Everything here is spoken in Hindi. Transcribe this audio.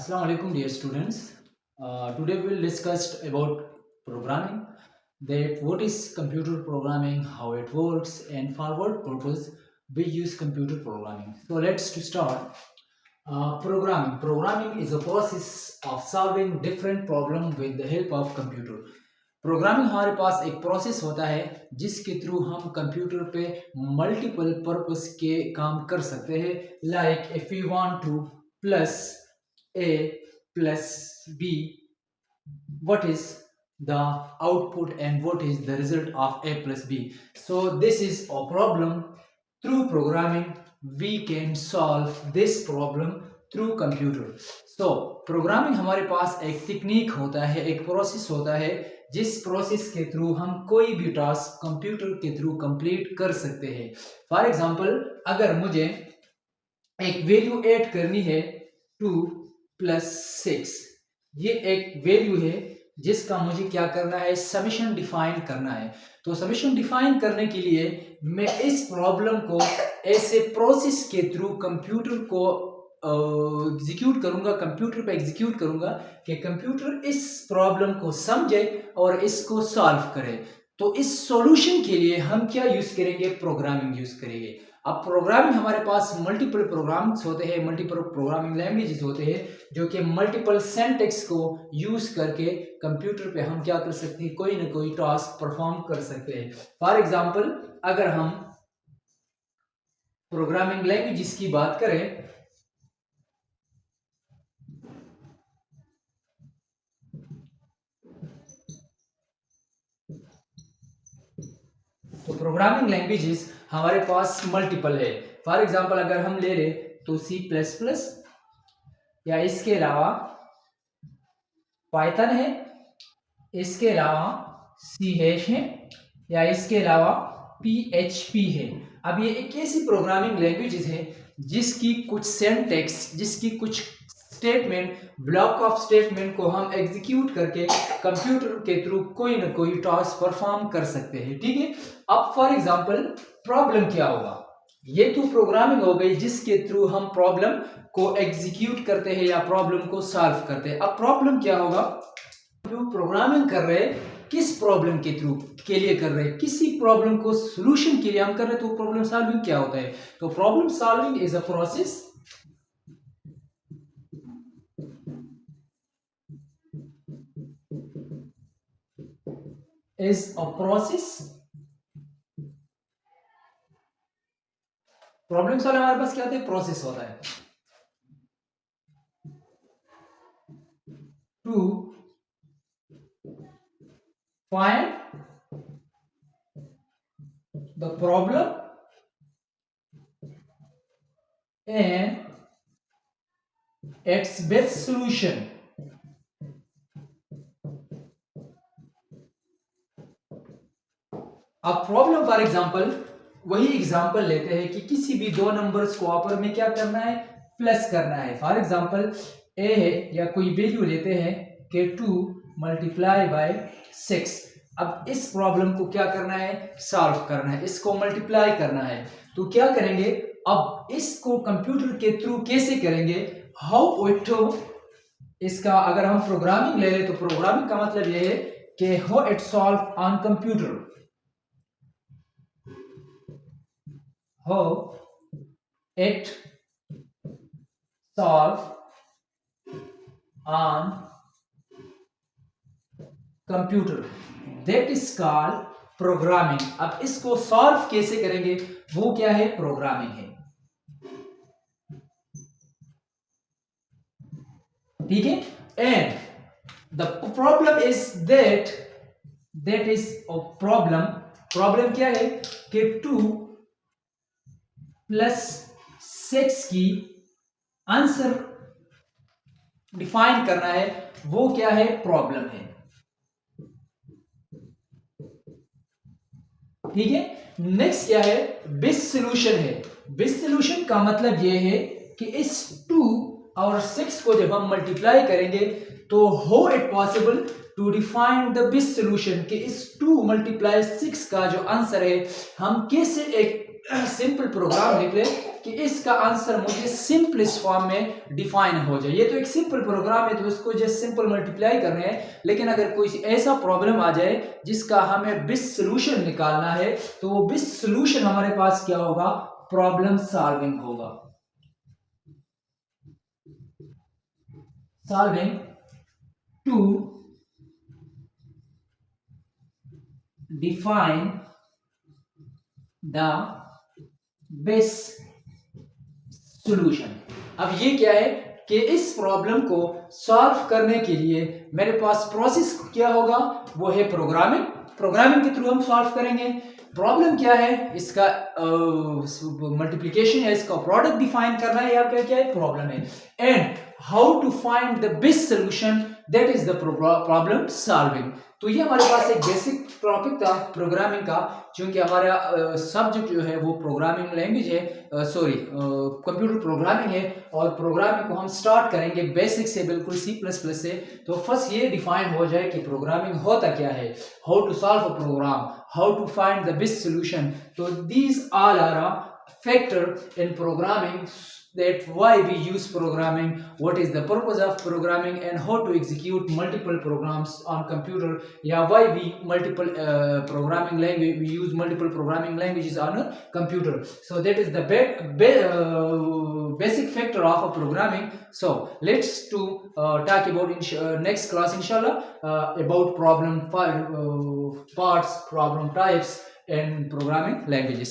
Assalamu alaikum dear students. Today we will discuss about programming, that what is computer programming, how it works, and for what purpose we use computer programming. So let's to start. Programming is a process of solving different problem with the help of computer. Programming हमारे पास एक प्रोसेस होता है जिसके थ्रू हम कंप्यूटर पे मल्टीपल पर्पस के काम कर सकते हैं. Like if you want two plus a plus b, what is the output and what is the result of a plus b? So this is a problem. Through programming we can solve this problem through computer. So programming हमारे पास एक टेक्निक होता है, एक प्रोसेस होता है जिस प्रोसेस के थ्रू हम कोई भी टास्क कंप्यूटर के थ्रू कंप्लीट कर सकते हैं. फॉर एग्जांपल, अगर मुझे एक वैल्यू ऐड करनी है 2 + 6, ये एक वैल्यू है जिसका मुझे क्या करना है, समेशन डिफाइन करना है. तो समेशन डिफाइन करने के लिए मैं इस प्रॉब्लम को ऐसे प्रोसेस के थ्रू कंप्यूटर को एग्जीक्यूट करूंगा, कंप्यूटर पे एग्जीक्यूट करूंगा कि कंप्यूटर इस प्रॉब्लम को समझे और इसको सॉल्व करे. तो इस सॉल्यूशन के लिए हम क्या यूज करेंगे, प्रोग्रामिंग यूज करेंगे. अब प्रोग्रामिंग हमारे पास मल्टीपल प्रोग्राम्स होते हैं, मल्टीपल प्रोग्रामिंग लैंग्वेजेस होते हैं जो कि मल्टीपल सिंटैक्स को यूज करके कंप्यूटर पे हम क्या कर सकते हैं, कोई ना कोई टास्क परफॉर्म कर सकते हैं. फॉर एग्जांपल, अगर हम प्रोग्रामिंग लैंग्वेजेस की बात करें तो प्रोग्रामिंग लैंग्वेजेस हमारे पास मल्टीपल है. फॉर एग्जांपल, अगर हम ले ले तो C++, या इसके अलावा पाइथन है, इसके अलावा C# है, या इसके अलावा PHP है. अब ये एक ऐसी प्रोग्रामिंग लैंग्वेजेस है जिसकी कुछ सिंटैक्स, जिसकी कुछ स्टेटमेंट, ब्लॉक ऑफ स्टेटमेंट को हम एग्जीक्यूट करके कंप्यूटर के थ्रू कोई ना कोई टास्क परफॉर्म कर सकते हैं. ठीक है. अब फॉर एग्जांपल, प्रॉब्लम क्या होगा, ये तो प्रोग्रामिंग हो गई जिसके थ्रू हम प्रॉब्लम को एग्जीक्यूट करते हैं या प्रॉब्लम को सॉल्व करते हैं. अब प्रॉब्लम क्या होगा, जो प्रोग्रामिंग कर रहे हैं किस प्रॉब्लम के थ्रू के लिए कर रहे हैं, किसी प्रॉब्लम को सॉल्यूशन के लिए हम कर रहे हैं. तो प्रॉब्लम सॉल्विंग क्या होता है, तो problem solving is a process problem solve हमारे पास क्या होता है, प्रोसेस होता है to find the problem and its best solution. अब प्रॉब्लम फॉर एग्जांपल, वही एग्जांपल लेते हैं कि किसी भी दो नंबर्स को आपस में क्या करना है, प्लस करना है. फॉर एग्जांपल a है, या कोई वैल्यू लेते हैं कि 2 × 6. अब इस प्रॉब्लम को क्या करना है, सॉल्व करना है, इसको मल्टीप्लाई करना है. तो क्या करेंगे, अब इसको कंप्यूटर के थ्रू कैसे करेंगे, हाउ इट, इसका अगर हम प्रोग्रामिंग ले लें तो प्रोग्रामिंग का मतलब यह है कि how it solve on computer, how it solve on computer, that is called programming. अब इसको सॉल्व कैसे करेंगे, वो क्या है, प्रोग्रामिंग है. ठीक है. And the problem is that is a problem क्या है कि 2 + 6 की आंसर डिफाइन करना है, वो क्या है, प्रॉब्लम है. ठीक है. नेक्स्ट क्या है, बेस्ट सॉल्यूशन है. बेस्ट सॉल्यूशन का मतलब ये है कि इस 2 और 6 को जब हम मल्टीप्लाई करेंगे तो how it possible to define the best solution, कि इस 2 × 6 का जो आंसर है हम कैसे एक सिंपल प्रोग्राम लिख ले कि इसका आंसर मुझे सिंपलेस्ट फॉर्म में डिफाइन हो जाए। ये तो एक सिंपल प्रोग्राम है, तो उसको जस्ट सिंपल मल्टीप्लाई करने हैं। लेकिन अगर कोई ऐसा प्रॉब्लम आ जाए जिसका हमें बेस्ट सोल्यूशन निकालना है, तो वो बेस्ट सोल्यूशन हमारे पास क्या होगा? प्रॉब्लम सॉल्विंग होगा। Solving to define the best solution. अब ये क्या है कि इस प्रॉब्लम को सॉल्व करने के लिए मेरे पास प्रोसेस क्या होगा? वो है प्रोग्रामिंग। प्रोग्रामिंग के थ्रू हम सॉल्व करेंगे। प्रॉब्लम क्या है? इसका मल्टीप्लिकेशन है, इसका प्रोडक्ट डिफाइन करना है, या क्या है? प्रॉब्लम है। And how to find the best solution, that is the problem solving. तो ये हमारे पास एक बेसिक टॉपिक था प्रोग्रामिंग का। क्योंकि हमारा सब्जेक्ट जो है वो प्रोग्रामिंग लैंग्वेज है, सॉरी कंप्यूटर प्रोग्रामिंग है, और प्रोग्रामिंग को हम स्टार्ट करेंगे बेसिक से, बिल्कुल C++ से। तो फर्स्ट ये डिफाइन हो जाए कि प्रोग्रामिंग होता क्या है, how to solve a program, how to find the best solution. तो these all are a factor in programming, that why we use programming, what is the purpose of programming, and how to execute multiple programs on computer. Yeah, why we multiple programming language, we use multiple programming languages on a computer. So that is the basic factor of a programming. So let's to talk about in next class inshallah about problem parts, problem types and programming languages.